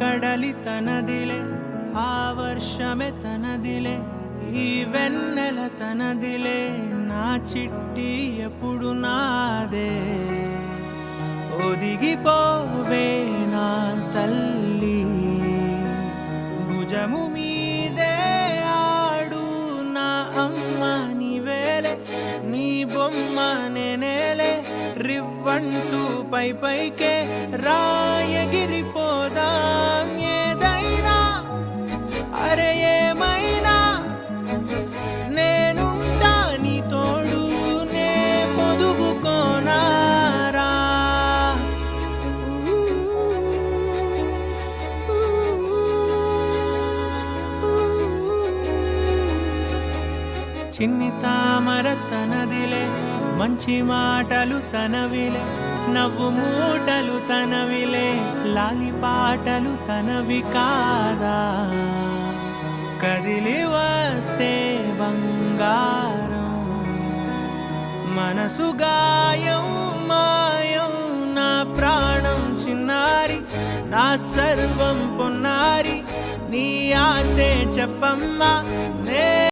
కడలి తనదిలే, ఆ వర్షమే తనదిలే, ఈ వెన్నెల తనదిలే, నా చిట్టి ఎప్పుడు నాదే. ఒదిగిపోవే నా తల్లి, భుజము మీదే ఆడు నా అమ్మ నీవేలే, నీ బొమ్మ నేనేలే, రివ్వంటూ పై పైకే రాయగిరిపోదాం. ఏదైనా అరే ఏమైనా నేనుంటా నీ తోడు, నే పొదుగుకోనారా. చిన్ని తామర తనదిలే, మంచి మాటలు తనవిలే, నవ్వు మూటలు తనవిలే, లాలి పాటలు తనవి కాదా. కదిలి వస్తే బంగారం, మనసు గాయం మాయం, నా ప్రాణం చిన్నారి, నా సర్వం పొన్నారి, నీ ఆశే చెప్పమ్మా.